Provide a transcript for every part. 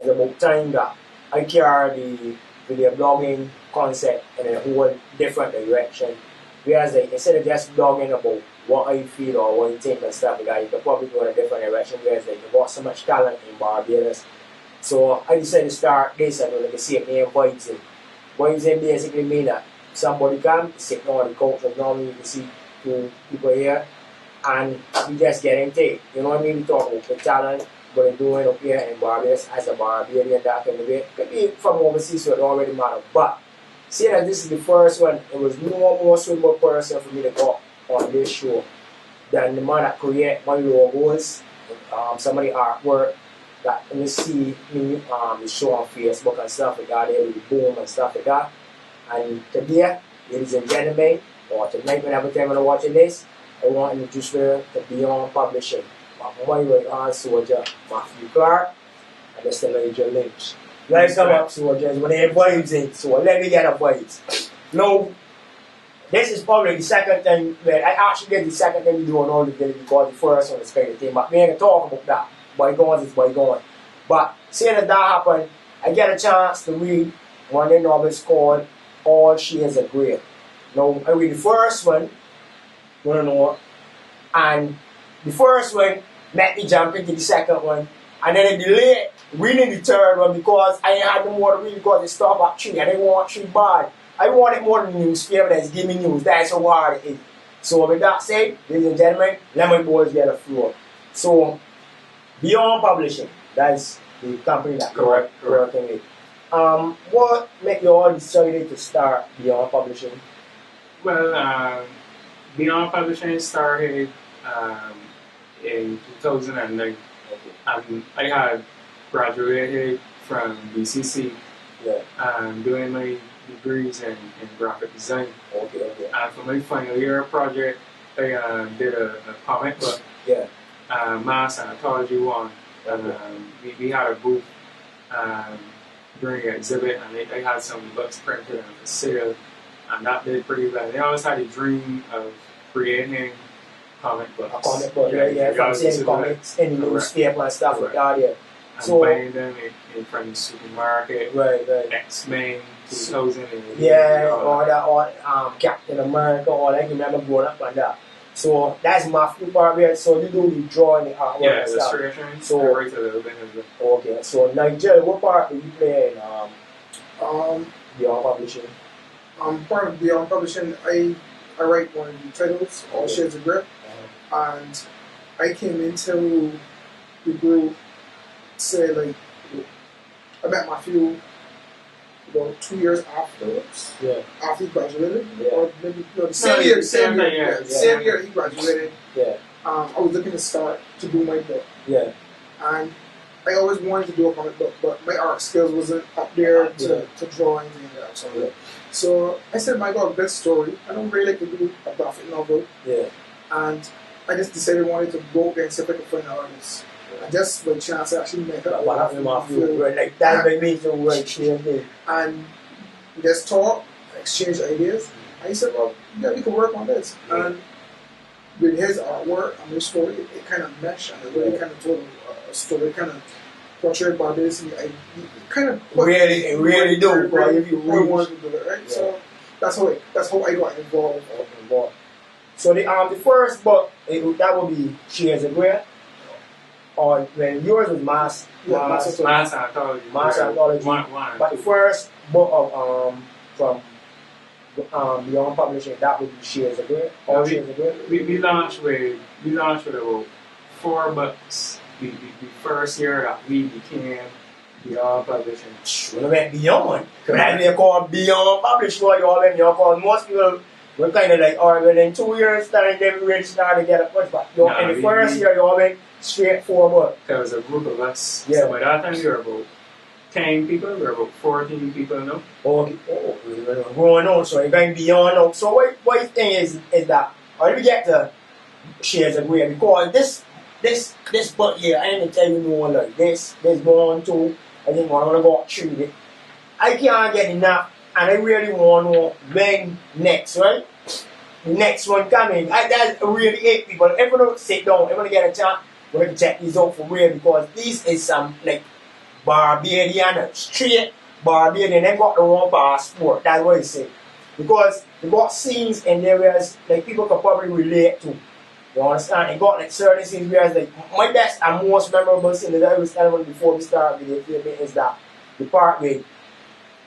It's about time that I carry the video blogging concept in a whole different direction. Whereas like, instead of just blogging about what I feel or what I think and stuff like that, you can probably go in a different direction. Whereas like, you've got so much talent in Barbados. So I decided to start this and like I say it name VIBEZING. VIBEZING basically means that somebody can sit on the couch and normally you can see two people here and we just get into it. You know what I mean? We talk about the talent, what I'm doing up here in Barbados as a Barbadian, that kind of way. Could be from overseas, so it already matter. But seeing that this is the first one, it was no more suitable person for me to go on this show than the man that create my logos, some of the artwork that you see me the show on Facebook and stuff like that, with the boom and stuff like that. And today, ladies and gentlemen, or tonight whenever time you're watching this, I want to introduce you to Beyond Publishing. My right hand soldier, Matthew Clarke, and Mr. Nigel Lynch. Let's come up, soldiers, when they have vibes in, so let me get a vibes. Now, this is probably the second time, well, I actually get the second time we do on all the videos because the first one is kind of thing, but we ain't gonna talk about that. Bygones is bygone. But seeing that happened, I get a chance to read one of the novels called All Shades of Grey. Now, I read the first one, and the first one made me jump into the second one, and then I delayed reading the third one because I had no more to read because it stopped at 3. I didn't want 3 bad. I wanted more than the newspaper that's giving news. That's how hard it is. So with that said, ladies and gentlemen, let my boys get the floor. So Beyond Publishing, that's the company that we're working with. What made you all decided to start Beyond Publishing? Well, Beyond Publishing started in 2009. I had graduated from BCC, doing my degrees in graphic design. And for my final year project, I did a comic book, Mass Anthology 1. We had a booth during an exhibit, and I had some books printed and for sale, and that did pretty well. I always had a dream of creating comic books. A comic book, from seeing comics in the newspaper and stuff like that, And so, buying them from the supermarket, X-Men, 2000, all Captain America, all that. You remember growing up on that. So that's my few part of it. So you do the drawing, the artwork and stuff. So I write a little bit of it. Okay, so Nigel, what part do you play in Beyond Publishing? Part of Beyond Publishing, I write one of the titles, All Shades of Grey, and I came into the group, say like, I met Matthew about 2 years afterwards, after he graduated, or maybe the same year he graduated. I was looking to start to do my book, and I always wanted to do a comic book, but my art skills wasn't up there to draw anything like that. So I said, my God, best story. I don't really like to do a graphic novel, and I just decided I wanted to go there and see if I could find an artist. And just by chance, I actually met her. What happened to Matthew? Like that made me so right. And we just talked, exchanged ideas. And he said, well, we could work on this. And with his artwork and his story, it kind of meshed, and it really kind of told a story, kind of portrayed Barbados. It kind of really do. If you really wanted to do it, right? So that's how I got involved. So the first book that would be Shades of Grey. Or when yours was Mass Anthology. But the first book of from Beyond Publishing, that would be Shades of Grey. All Shades of Grey. We launched with about 4 books. The first year that we became Beyond Publishing. When I went Beyond, when they call Beyond Publishing, what you all when you call most people. We're kind of like, alright, well, in 2 years' time, they really started to get a push. But in the first year, you all went straight forward. There was a group of us. So by that time, we were about 10 people. We were about 14 people now. Okay. We were growing on, so you're going beyond now. So what you think is that, how do we get to Shades of Grey? Because this book here, I ain't tell you no one like this. There's 1, 2, I think I'm going to go 3. I can't get enough. And I really want to know when next, right? The next one coming. That's really it, people. If we don't sit down, if we get a chance, we have to check these out for real because these is some like Barbadian, straight Barbadian, they got the wrong passport. That's what he said. Because they got scenes in there where like people can probably relate to. You understand? They got like certain scenes where like my best and most memorable scene that I was telling you before we start with the film is that the part where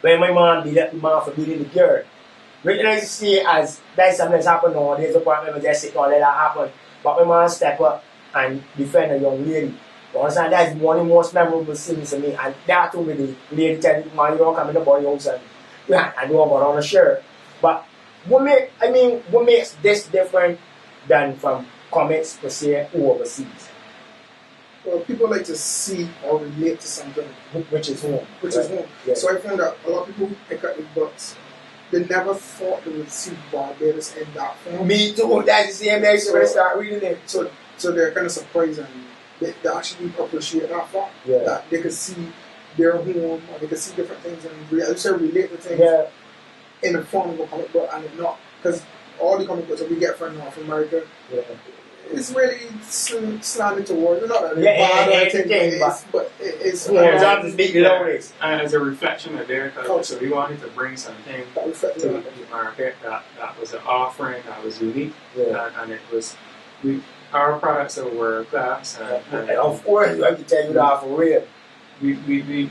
my man beat up the man for beating the girl. Recognize to see as that's something that's happened nowadays, the part where just sit down let that happen. But my man step up and defend a young lady. You understand? That's one of the most memorable scenes to me. And that too with the lady telling the man, you don't come in the body house and I don't got on a shirt. But what makes this different than from comics per se overseas? Well, people like to see or relate to something, Which is home. Yeah. So I found that a lot of people who pick up the books, they never thought they would see Barbados in that form. Me too. That's the same day when I start reading it. So they're kind of surprised and they actually appreciate that fact. Yeah. That they can see their home or they can see different things and relate to things in the form of a comic book and not because all the comic books that we get from North America. Yeah. It's really slanted towards it's not that it's as a reflection of their culture. So we wanted to bring something to the market that was an offering that was unique, and it was our products are world class. And of course, I can tell you that for real. We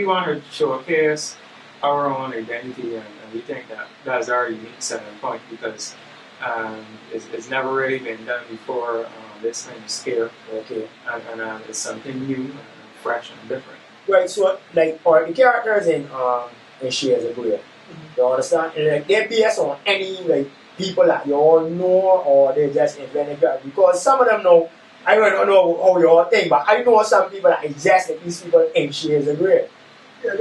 want to showcase our own identity, and we think that's our unique selling point because. It's never really been done before on this kind of scale. Okay. And it's something new and fresh and different. Right, so like or the characters in Shades of Grey. You understand? And, like they're based on any like people that you all know or they just invented characters. Because some of them know I don't know how you all think, but I know some people that exist like these people in Shades of Grey. Yeah,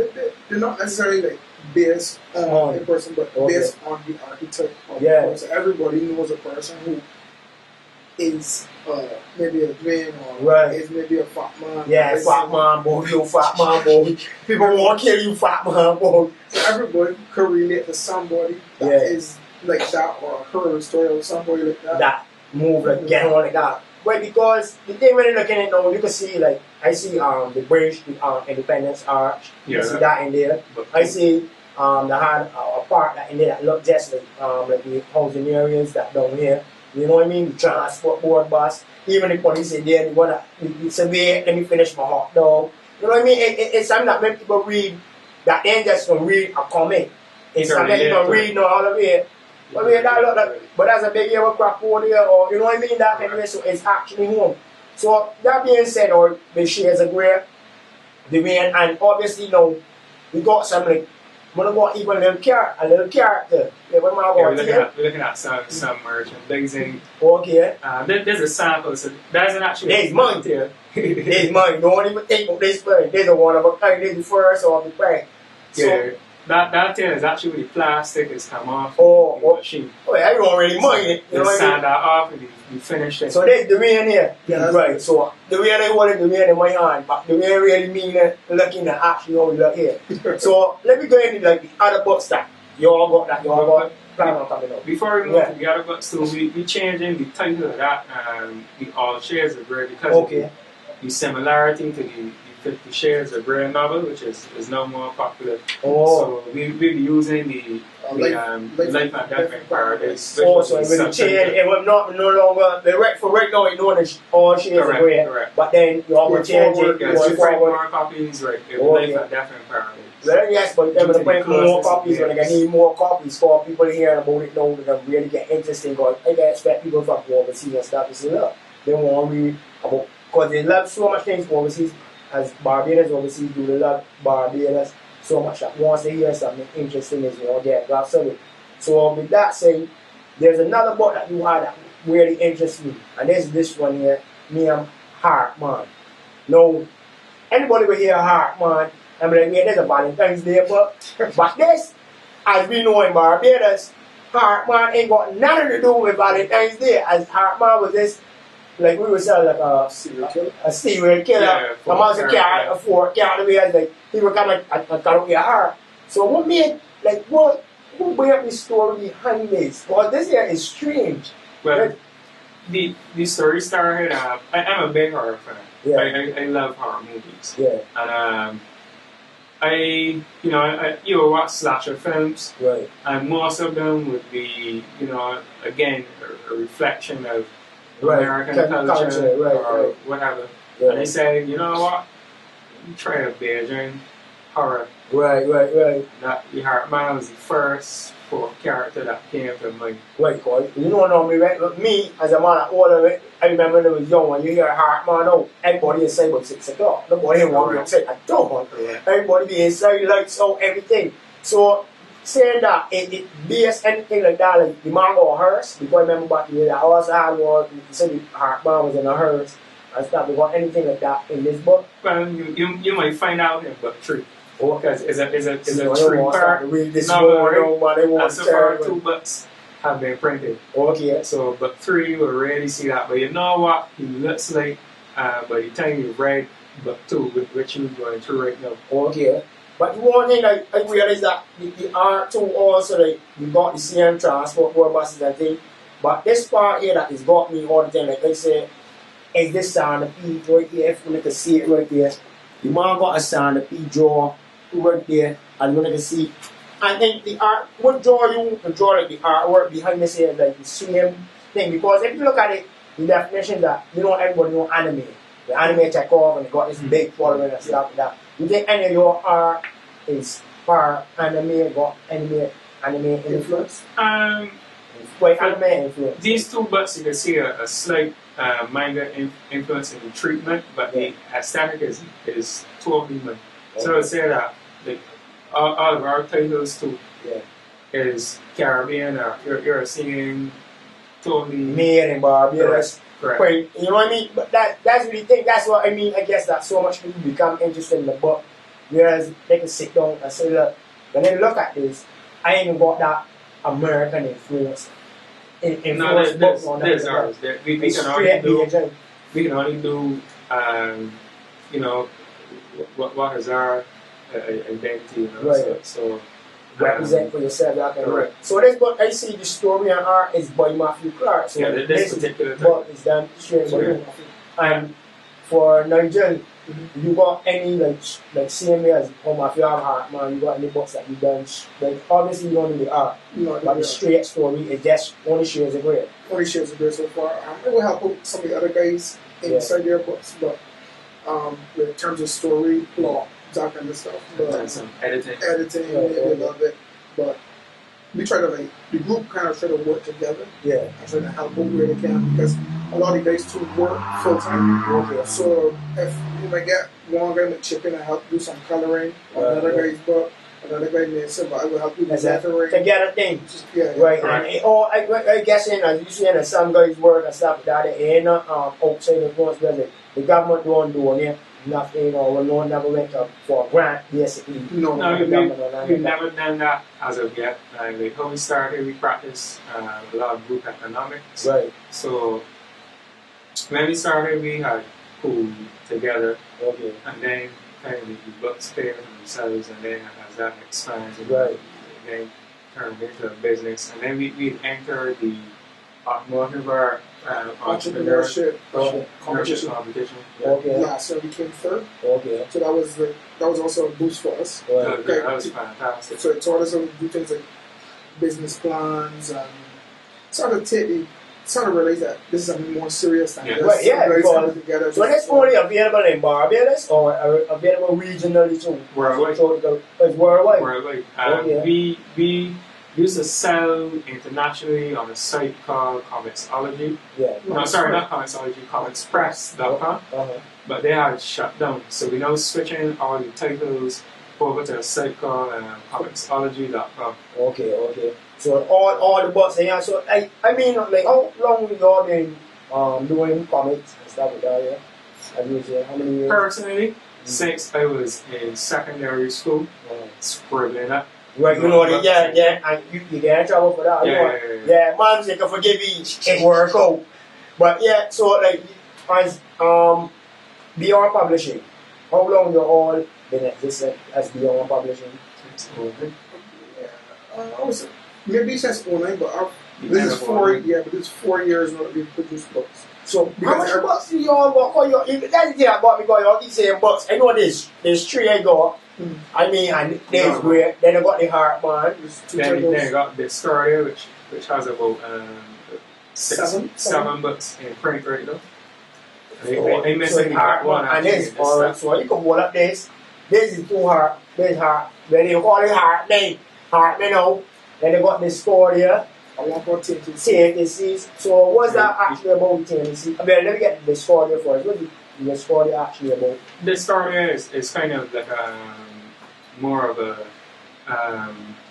they're not necessarily like based on a person, but based on the archetype of the person. Everybody knows a person who is maybe a twin or is maybe a fat man. Yeah, fat man, boy, you fat man, boy. People want to kill you, fat man, boy. So everybody can relate to somebody that is like that or heard a story of somebody like that. That move like get on like that. But because the thing when you're looking at it now, you can see like I see the British Independence Arch. You see that in there. I see they had a part that in there that looked just like the housing areas that down here. You know what I mean? The transport board bus. Even the police in there, they wanna survey, let me finish my hot dog. You know what I mean? It's something that when people read that they just gonna read a comic. It's something you can read all of it. But that's a big yellow crap over there, or you know what I mean? That anyway, so it's actually home. So that being said, or the Shades of Grey, the main, and obviously now we got some like we're got even a little character. We're looking at some merchandising. Okay. There's a sample, so there's an actual. There's mine here. There's mine. Don't even think of this play. There's a one of a kind. There's the first or the play. So that thing is actually the plastic is come off the machine. Oh, I don't really mind it. You know what I mean? Sand that off and you finish it. So there's the rain here. Yeah, right. So the way I hold it, the rain in my hand, but the way I really mean it, looking at actually how you look here. So let me go into like the other books that you all got plan on coming up. Before we move to the other books, so we changing the title of that the All Shades of Grey because of the similarity to the 50 Shades of Grey novel, which is no more popular. So we'll be using the Life and Death in Paradise. So it will change. It will no longer. For right now, it's known as All Shades of Grey. Correct. But then you all will change it. Going forward, more copies. Right. Life and Death in Paradise. Well, yes, but they're going to print more copies. When they need more copies for people hearing about it now, they're going to really get interesting. Because I can expect people from overseas and stuff to say, look, they want to read about because they love so much things overseas. As Barbadians overseas do, they love Barbados so much that once they hear something interesting, is get grasp of it. So with that said, there's another book that you had that really interests me, and there's this one here, named Heartman. Now, anybody will hear Heartman, I'm like, yeah, there's a Valentine's Day book, but this, as we know in Barbados, Heartman ain't got nothing to do with Valentine's Day, as Heartman was this. Like we would sell like a serial killer. A monster carry a fork carry away as like he would come and cut away her. So what made like what made the story behind this? Because this here is strange. Well, the story started. I'm a big horror fan. Yeah. I love horror movies. Yeah. And you watch slasher films, Right. and most of them would be, again, a reflection of Right. American culture Right, or right. whatever. Yeah. And they say, you know what? You try a Bajan horror. Right. That the Heartman was the first character that came to mind. Right, cause you know normally, right? Look, me as a man at all of it, I remember when I was young when you hear Heartman out, everybody inside about 6 o'clock. Nobody want to outside at all. Everybody be inside, lights out, everything. So saying that it based anything like that, like the man got a hearse, because I remember back then I also had one, you said the Heartman was in a hearse and stuff. We got anything like that in this book. Well, you might find out in book 3. Okay. Because it's a So 3-part novel, and so far 2 books have been printed. Okay. So book 3 will really see that. But you know what? He looks like by the time you read book 2, which you're going through right now. Okay. But the one thing I realized that the R2 also, like, you got the same transport board buses and thing. But this part here that has got me all the time, like I say, is this sound of P right here, if you can see it right there. The man got a sound of P draw right there, and you can see. And then the art, what draw you to draw like the artwork behind this here, like the same thing. Because if you look at it, the definition that, everybody know anime. The anime take off and they got this big following and stuff like that. You think any of your art is for anime, got anime influence? Quite anime influence. These 2 books, you can see a slight manga influence in the treatment, but the aesthetic is totally manga. So I would say that all of our titles too is Caribbean, or you're seeing totally made in Barbados. Correct. You know what I mean? But that's really thing. That's what I mean. I guess that so much people become interested in the book, whereas they can sit down and say, look, when they look at this, I ain't even got that American influence. There's ours. We can only do what is our identity, right. So represent for yourself, that kind of correct. So this book, I see the story and art is by Matthew Clarke. So this particular book is done straight by you. And for Nigel, you got any like same way as Matthew have art, man, you got any books that you done, like obviously you don't do the art, but the straight story is just only Shades of Grey. Only Shades of Grey so far. I will help out some of the other guys inside their books, but in terms of story, plot, that kind of stuff. But some editing, we love it. But we try to the group kind of try to work together. Yeah. And try to help out where they can, because a lot of the guys too work full time. Okay. So if you might get one guy to chip in and help do some coloring, another guy's book, another guy may say, but I will help you with lettering. Together things. Yeah. Right. And I guess as you see, some guys work and stuff like that, they ain't outside influence, whether the government don't do it. Nothing, or no never went up for a grant, basically. No, we've never done that as of yet. Like how we started, we practiced a lot of group economics. Right. So when we started, we had pool together. Okay. And then kind of the books pay for themselves, and then as that expands, right. Then turned into a business. And then we entered the automotive entrepreneurship competition. Okay. Yeah, so we came third. Okay. So that was also a boost for us. Right. That was fantastic. So it taught us how to do things like business plans and sort of realize that this is something more serious than this. Right, yeah, because together. So it's only available in Barbados or available regionally too? Worldwide. So it's worldwide? Worldwide. Okay. We used to sell internationally on a site called Comicsology. Yeah. No, sorry, not Comicsology, Comicspress.com. But they had shut down. So we're now switching all the titles over to a site called Comicsology.com. Okay. So all the books, yeah. So I mean, like how long have you all been doing comics and stuff like that? Yeah. As you say, how many years? Personally, since I was in secondary school, scribbling up. Right, you know, and you get in trouble for that. Yeah, man, they can forgive you, it work out. But yeah, so like, as Beyond Publishing, how long you all been existing as Beyond Publishing? I was maybe since 09, but This is 4 years now that we've produced books. So how much bucks do y'all got? That's the thing I got because y'all keep saying bucks. I know there's three I got. I mean, and there's great. Then I got the heart man. Then I got the story which has about seven books in print right now. I missing the heart one. And this alright. So you can hold up this. This is two heart. This heart. Then they call it heart name. Heart me now. Then they got the story here. I want to take it. So what's that actually about Tennessee? I mean, let me get the story first. What is the story actually about? The story is kind of like more of a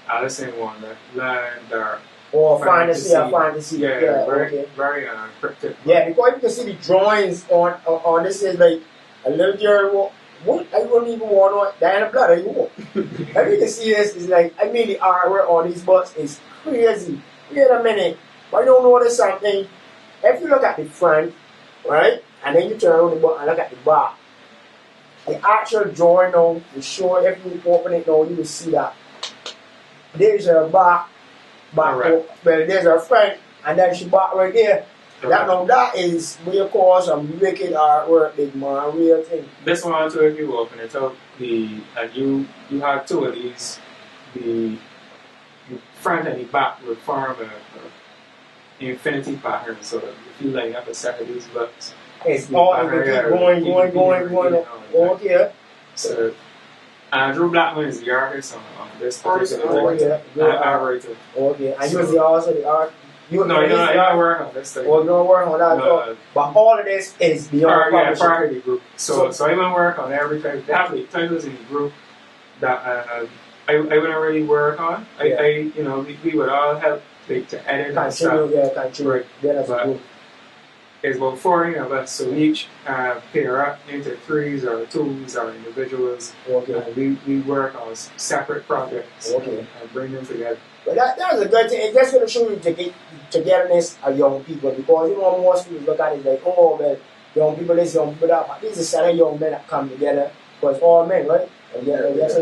Alice in Wonderland or fantasy. Yeah, very cryptic. Yeah, because you can see the drawings on this is like a little girl. What? I don't even want to die in blood. I want. And you can see this is like, I mean, the artwork on these books is crazy. Wait a minute. I don't notice something. If you look at the front, right, and then you turn around the book and look at the back, the actual drawing now, the show, if you open it now, you will see that there's her back, right. Well, there's her front, and then she back right there. Okay. That is what you call some wicked artwork, big man, real thing. This one too, if you open it up, and you have two of these, the front and the back will form a infinity pattern. So if you line up a set of these books, it's all going. Okay. So Andrew Blackman is the artist on this particular thing. Okay. And you was also the art. I'm not working on this thing. Well, you don't work on that. No. But all of this is beyond part of the group. So I even work on every type. They have the titles in the group that I wouldn't really work on. We would all help to edit and stuff. Continue. But it's about 40 of us, so each pair up into threes or twos or individuals. Okay. And we work on separate projects and bring them together. But that's a good thing. It's just going to show you the togetherness of young people, because most people look at it like, oh, well, young people this, young people that. But these are set of young men that come together, because all men, right?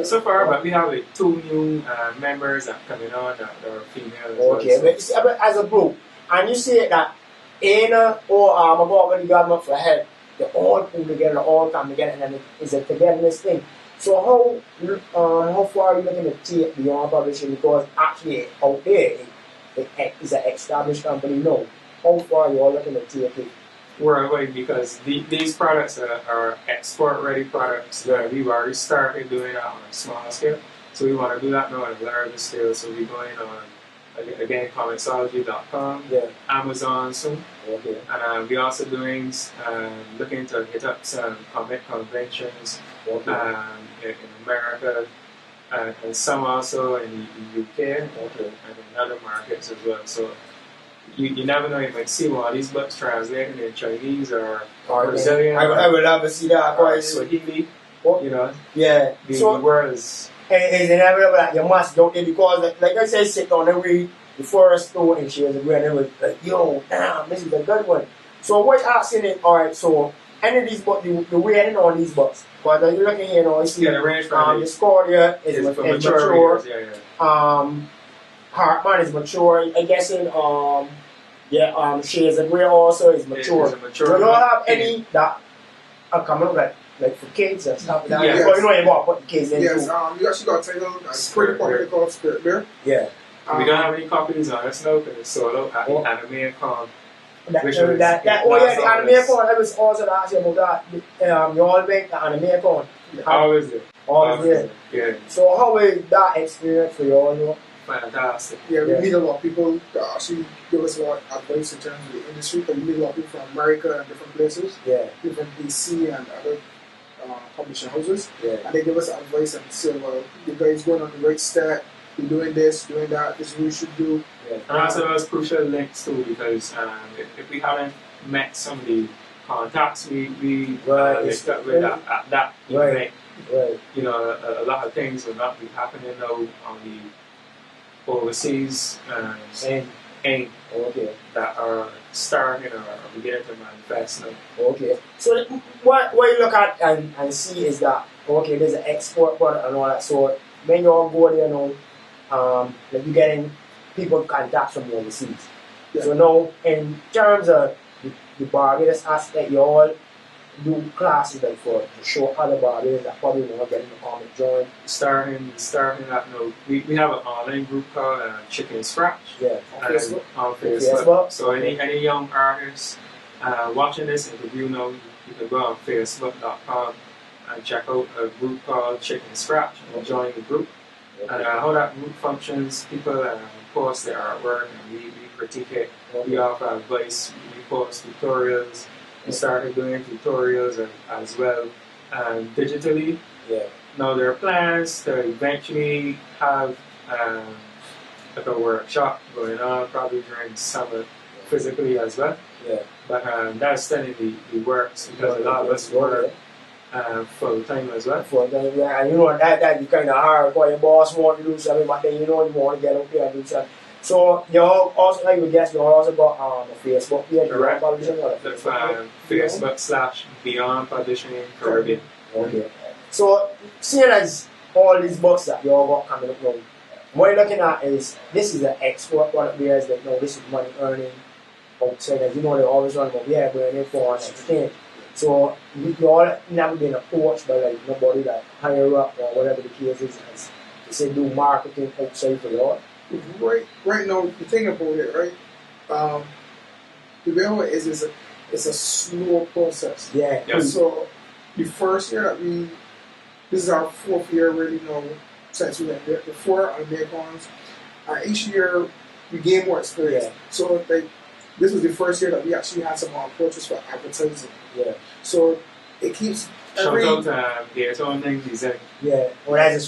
So far, but we have like 2 new members that are coming on that are female. Okay, but as a group, and you see that Anna or I'm going to government for help, they all pull together, all come together, and then it's a togetherness thing. So how far are you looking to take beyond publishing? Because actually out there, it is an established company now. How far are you all looking to take it? Worldwide, because these products are export-ready products that we've already started doing on a small scale. So we want to do that now on a larger scale. So we're going on, again, comicsology.com, Amazon soon. Okay. And we're also doing, looking to hit up some comic conventions in America, and some also in the UK, and in other markets as well. So you never know, you might see one of these books translated in Chinese or Brazilian. I would love to see that. Or Swahili. Yeah. The word is... It's inevitable that you must, don't you? Because, like I said, sit down and read the first two and she was agreeing, and it was like, yo, damn, this is a good one. So what you're asking is, alright, so any of these books, the weighting on these books, because you're looking here, you see the range from the score here is mature. Hartman is mature. I guess Shades of Grey also is mature. So you don't have any that are coming up like for kids and stuff like that. Yeah. Because you know you want to put the kids in too. You actually got a title that's pretty popular called Spirit Bear. Yeah. We don't have any copies on us now because it's solo at the Anime Con. The Anime Con, I was also asking about that. You all make the Anime Con. Always there. Always there. Yeah. So how is that experience for you all? Fantastic. Yeah, we meet a lot of people that actually give us a lot of advice in terms of the industry. Because we meet a lot of people from America and different places. Yeah. People from DC and other publishing houses. Yeah. And they give us advice and say, well, you guys going on the right step. You're doing this, doing that. This is what you should do. Yeah. And also those crucial links too, because if we hadn't met some of the contacts we linked up with at that event, you know, a lot of things will not be happening now on the overseas that are starting or beginning to manifest now. Okay. So what you look at and see is that, okay, there's an export product and all that. So when you all go there now, like you getting people contacts from overseas. Yeah. So now, in terms of the Barbados aspect, you all do classes like for to show other Barbadians that probably won't get in the comic join. Starting that note, we have an online group called Chicken Scratch. Yeah. On Facebook. On Facebook. Facebook. So any young artists watching this interview now, you can go on facebook.com and check out a group called Chicken Scratch and join the group. Okay. And how that group functions, people post their artwork and we critique it. We offer advice, we post tutorials. We started doing tutorials as well digitally. Yeah. Now there are plans to eventually have like a workshop going on probably during summer physically as well. Yeah. But that's still in the works because a lot of us work full time as well. Full time, yeah. And you know that you kind of hard because your boss want to do something, but then you know you want to get up there and do something. So you also, like we guess, you also got a Facebook page, Correct. Publishing, or That's Facebook/Beyond Publishing Caribbean. Okay. So seeing as all these books that you all got coming up now, what you're looking at is this is an export product beers that this is money earning outside. As you know, they always run about burning for an exchange. So you all never been approached by like nobody that higher up or whatever the case is as to say do marketing outside for you all. Right now, the thing about it, right? The way it is it's a slow process. Yeah. Yep. So the first year that this is our 4th year really now since we went there. The 4 Americans, each year we gain more experience. Yeah. So like this was the first year that we actually had some approaches for advertising. Yeah. So it keeps Shout out to There's Own Things Design. Yeah. Well, that's a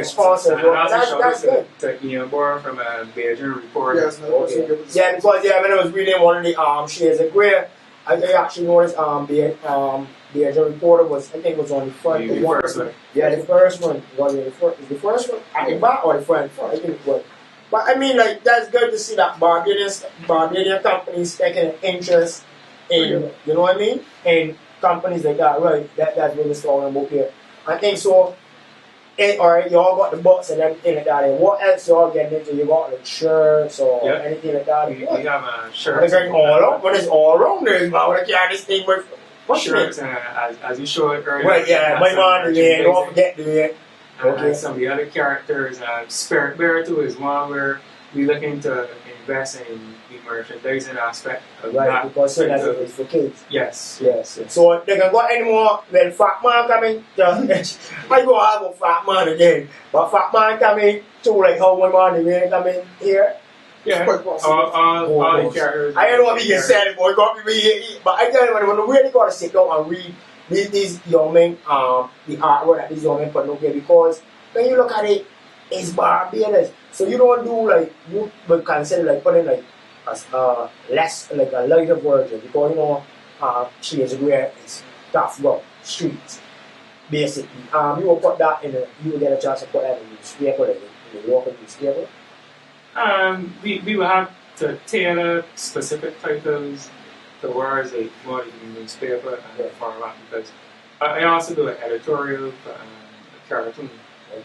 sponsor. And also That's shout out good. to Ian Bohr from Bajan Report. Yes, Okay. Yeah, because when I was reading one of the shares of where I actually noticed the agent reporter was I think was on the front. The first one. Yeah, the first one was the first one at the back or the front? I think it was. But I mean, like that's good to see that Barbadian companies taking an interest in, you know what I mean, in companies like that. Right? That's what we're talking about here. I think so. Alright, y'all got the books and everything like that. And what else y'all getting into? You got like shirts or anything like that? We have a shirt. When it's all around there, man. When I carry this thing with shirts, as you showed earlier. Right, yeah, my man, don't forget to do it. Okay. Some of the other characters, Spirit Bear too is one where we looking to invest in the merchandising aspect of that. Because it's for kids. Yes. So they can go anymore when Fat Man coming. I go have a Fat Man again, but Fat Man coming too, like how my man the coming here. Yeah, all the characters. I don't know what you can say, boy. But I tell you, when you really got to sit down and read these young men, the artwork that these young men put up here, because when you look at it, it's Barbados. So you don't do like you would consider like putting like a less like a lighter version because Shades of Grey is tough rock streets basically. You will put that you will get a chance to put that in the newspaper, like in the local newspaper. We will have to tailor specific titles towards a more newspaper and format because I also do an editorial for a cartoon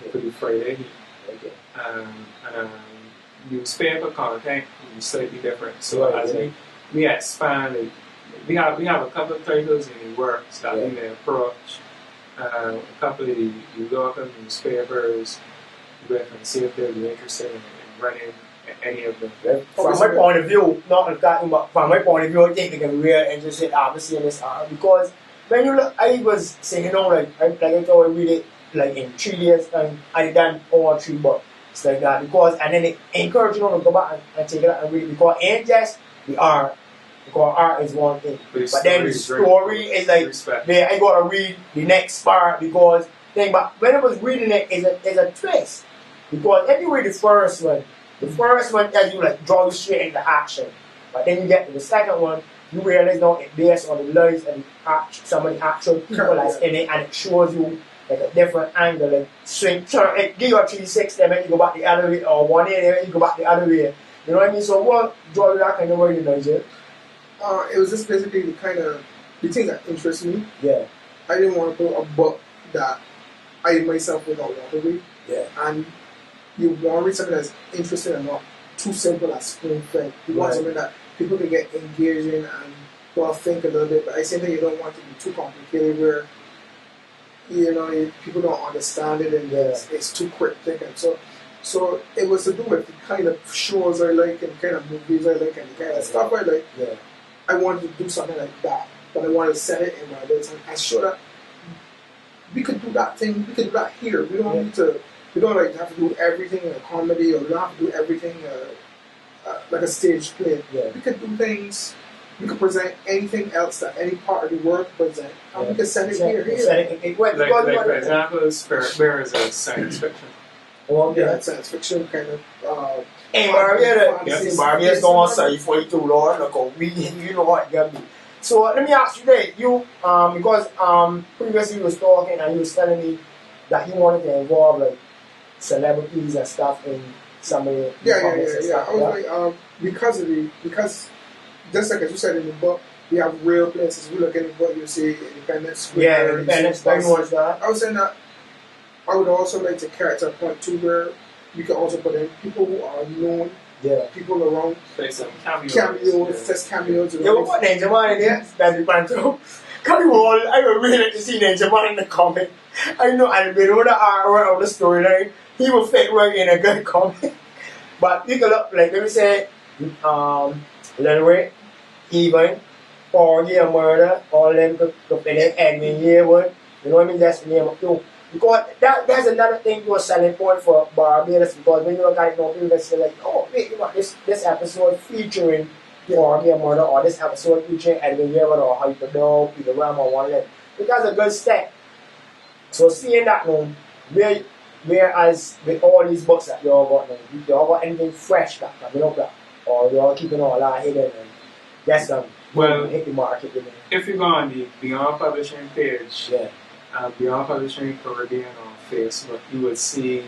for the Friday. And newspaper content is slightly different. So as we expand, we have a couple of titles in the works that we may approach. A couple of the local newspapers with and see if they'll be interested in running any of them. From my point of view, not talking but from my point of view, I think they can be really interested obviously in this art because when you look, I was saying, like I thought I read it like in 3 days time, I done all 3 books like that because and then they encourage you to go back and take it out and read it because it ain't just the art. Because art is one thing, but then the story is like man, I gotta read the next part because thing. But when I was reading it, is a twist because if you read the first one tells you like draw you straight into action, but then you get to the second one, you realize now it's based on the lives and some of the actual people that's in it, and it shows you like a different angle, like swing, turn, it give you a 360, then you go back the other way, or 180, then you go back the other way. You know what I mean? So what draw you that kind of word, Nigel? It was just basically the things that interest me. Yeah. I didn't want to put a book that I myself would not want to read. Yeah. And you want to read something that's interesting enough too simple as spoon fed. You want something that people can get engaged in and well think a little bit, but I say that you don't want it to be too complicated where people don't understand it and it's too quick thinking. So it was to do with the kind of shows I like and the kind of movies I like and the kind of stuff I like. Yeah. I wanted to do something like that, but I wanted to set it in my bits and show that we could do that thing. We could do that here. We don't need to. We don't like have to do everything in a comedy, or we don't have to do everything like a stage play. Yeah. We could do things. We could present anything else that any part of the world present, and we could send it here. Like for example, Spare is a science fiction. Well, yeah, science fiction kind of. Hey, Barbia's going to say for you too, Lord. Look, you know what you be. So let me ask you that because previously you was talking and you was telling me that you wanted to involve like celebrities and stuff in some of the yeah. I was like because just like as you said in the book, we have real places. We look at what you see, Independence Square. Yeah, Independence Square. I was saying that I would also like to character point too where we can also put in people who are known. Yeah. People around. Like some cameos. Just cameos. Yeah, what Nigel man there? That's the plan too. Come on, I would really like to see Nigel man in the comic. I know I'll be know the artwork of the storyline. He will fit right in a good comic. But you can look like let me say Lil Ray, Even, Porgy and Murder, all them could in it admin here would. You know what I mean? That's the name of too. Because that's another thing to a selling point for Barbados because when you look at it now, people say like, oh wait, you know this episode featuring Porgy and Murder or this episode featuring Edwin Yearwood or Hyperdog, Peter Ram or one of them. That's a good step. So seeing that now, whereas with all these books that you all got now, you all got anything fresh that coming up that, or you all keeping all that hidden and that's hit the market with it. If you go on the Beyond Publishing page, Beyond Publishing Caribbean on Facebook, you would see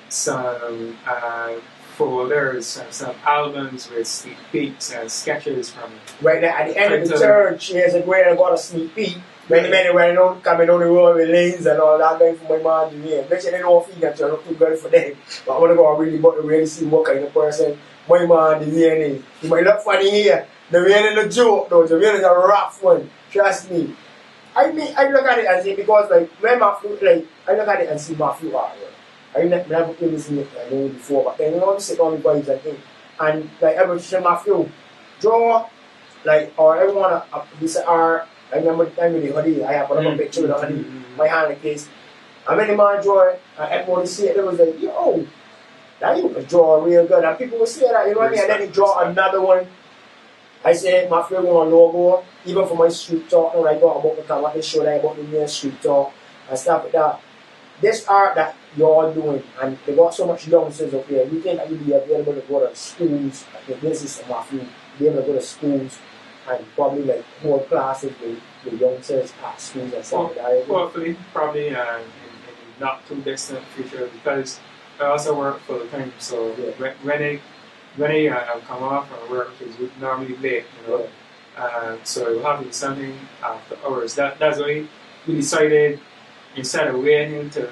some folders and some albums with sneak peeks and sketches from it. Right there at the end of the church, here's a great and got a sneak peek. Many went on coming on the road with lanes and all that going for my man to hear. Bitch, they don't feel that you're not too good for them. But I want to go really see what kind of person my man the hear is. You might look funny here. The real is a joke though, the real is a rough one. Trust me. I look at it and say because like when Matthew I look at it and see Matthew artwork. I never really seen it I know before, but then you know sit on the vibes and things. And like every Matthew draw like or everyone this art. I remember the time with the hoodie, I have another picture with the hoodie, my hand like this. And when the man draw it, and everyone see it, it was like, yo, that you can draw real good. And people will say that, you know what I mean? And then he draw another one. I say, my favorite one logo, even for my street talk, when I go about the camera, they show that about the new street talk and stuff like that. This art that you're doing, and they got so much youngsters up here, you think that you'll be available to go to schools, like this is Matthew, be able to go to schools, and probably like whole classes with youngsters at schools and stuff like that. Hopefully, probably in not too distant future because I also work full time. So when they come off from work, which is normally late, you know, so it will have to be something after hours. That's why we decided instead of waiting to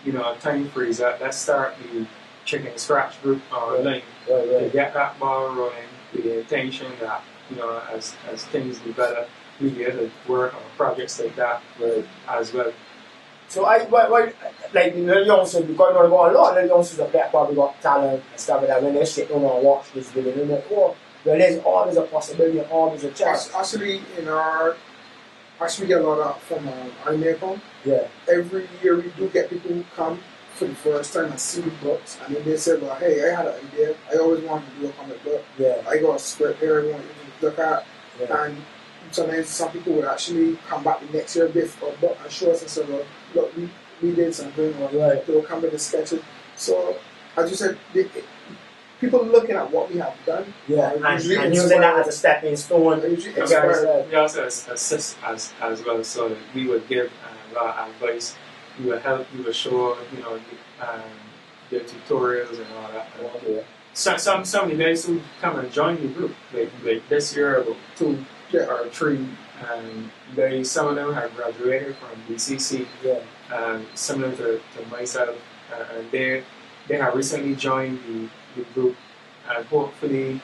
a time freeze, let's start the chicken scratch group online to get that ball rolling with the intention that. As things develop, we be able to work on projects like that as well. So like the little youngsters, because a lot of little youngsters up there probably got talent and stuff like that. When they sit down and watch this video, they're like, oh, well, there's always a possibility and always a chance. Actually, we get a lot of from our NAPOM. Yeah. Every year we do get people who come for the first time and see the books, and then they say, well, hey, I had an idea. I always wanted to do a comic book. Yeah. I got a script here I want you to look at. Yeah. And sometimes some people would actually come back the next year with a book and show us and say, well, look, we did something, or they'll come with the sketches. So, as you said, people looking at what we have done. Yeah, and using that as a stepping stone. We also assist as well, so we would give a lot of advice. We will help, we will show, the tutorials and all that. Yeah. Some of the guys who come and join the group, like this year, about 2 or 3, some of them have graduated from BCC, similar to myself, and they have recently joined the group, and hopefully,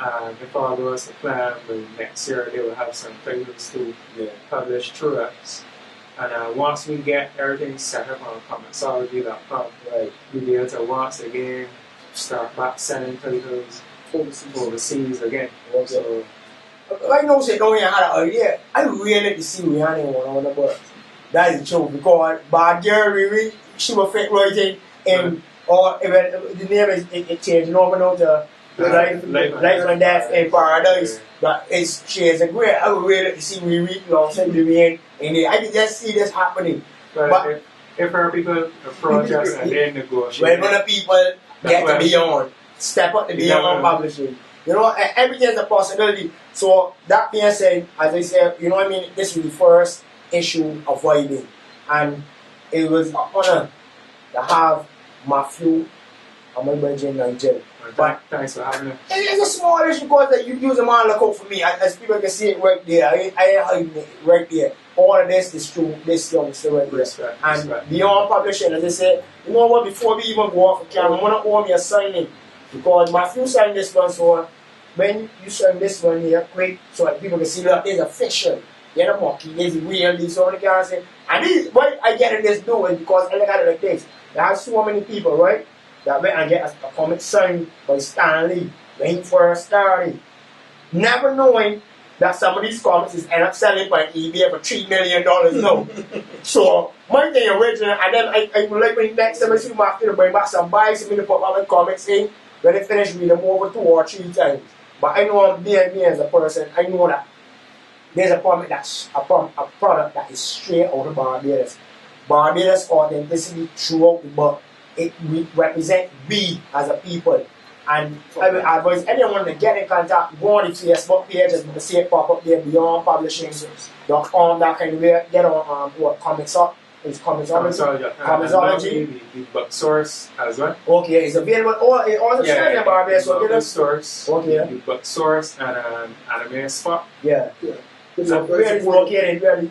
if all goes to plan, next year they will have some titles to publish through us. And once we get everything set up on comicsology.com, we'll be able to once again start back sending titles overseas again. So, I know say don't have an idea. I really like to see Rihanna on the bus. That is true because bad girl really she will fit right in or even the name is it changed over now to Life and Death in Paradise. But she is a great. I would really like to see Riri alongside Vivian in it. I can just see this happening. But if her people approach us and they negotiate, when the people get to beyond, step up to beyond publishing. You know, everything is a possibility. So that being said, as I said, you know what I mean, this is the first issue of Vibing. And it was an honor to have Matthew and my brother Nigel. But thanks for having me. It's a small issue because that you use them all look out for me. As people can see it right there. I hide it right there. All of this is true. This young still right there. And beyond publishing, as I said, you know what, before we even go off the camera, I want to owe me a signing. Because Matthew signed this one, so when you sign this one here, quick, so that people can see that it's official. You're the monkey, there's the real, this, so they can say. And this is why I get in this doing, because I look at it like this. There are so many people, right, that went and get a comic signed by Stan Lee when he first started. Never knowing that some of these comics is end up selling by eBay for $3 million now. So, my thing original, and then I would like when next time I see Matthew to bring back some buys and me to put my comics in. When I finish reading them over 2 or 3 times. But I know me as a person, I know that there's a comic that's a product that is straight out of Barbados. Barbados authenticity throughout the book. It represents we as a people. And I will advise anyone to get in contact, go on the Facebook page and see it pop up there, Beyond Publishing.com, that kind of way. Get on what comics up. It's Comicsology. The book source as well. Okay, it's available. It also sells in Barbados. So the source. Okay. The book source and anime spot. Yeah. So where is located?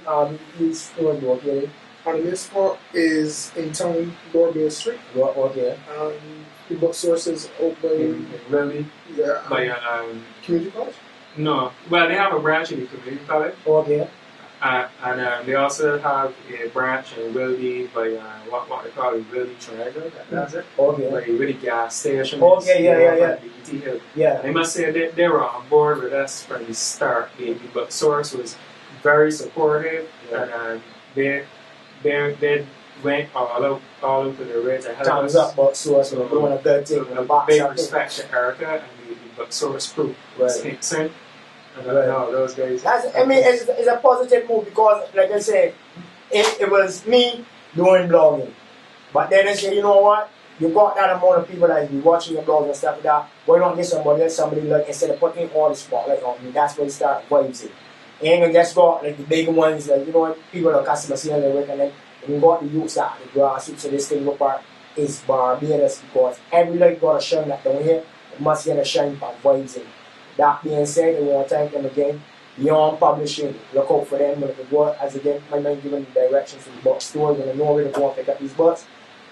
Is located? Anime spot is in town, Dorbier Street. Okay. The book source is open. Really? Yeah. By community college. No, well they have a branch in the community college. Okay. And they also have a branch in Wildy by what they call it, Wildy Triangle. That's it. Okay. Like Wildy gas station. Okay, yeah. Yeah. And I must say that they were on board with us from the start. The book source was very supportive, and they went all out to their way to help Thumbs us. up, book source. We're doing a good thing. Big respect to Erica and the book source crew. Right. No, those guys. It's a positive move because, like I said, it was me doing blogging. But then I said, you know what? You got that amount of people that be watching your blog and stuff like that. Why not get somebody else, like, instead of putting all the spotlight on me? That's where you start VIBEZING. You ain't gonna just got like the big ones, like, you know, people are customer seeing their work, and then you got the youths that the grassroots. So this thing apart is Barbados because every light got a shine that down here. It must get a shine from VIBEZING. That being said, I want to thank them again. Beyond Publishing, look out for them. When it go, as again, my mind giving the directions to the bookstore. You're going to know where to go and pick up these books.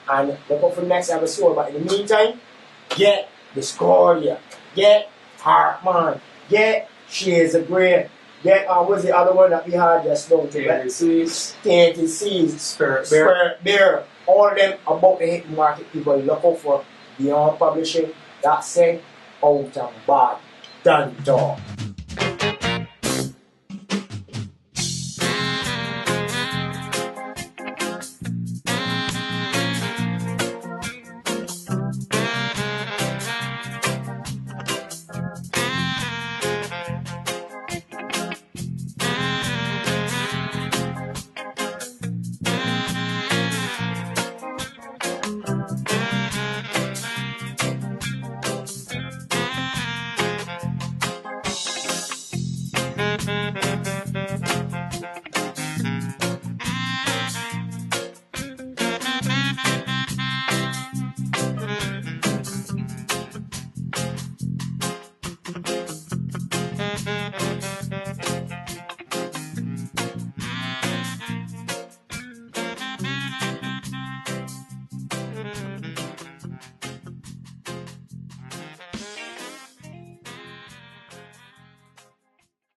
And look out for the next episode. But in the meantime, get Discordia, get Heartman, get Shades of Grey, get, what's the other one that we had just now? TNT Seas, Spirit Bear. All of them about to hit the market. People look out for Beyond Publishing. That said, out and bad. Done, dog.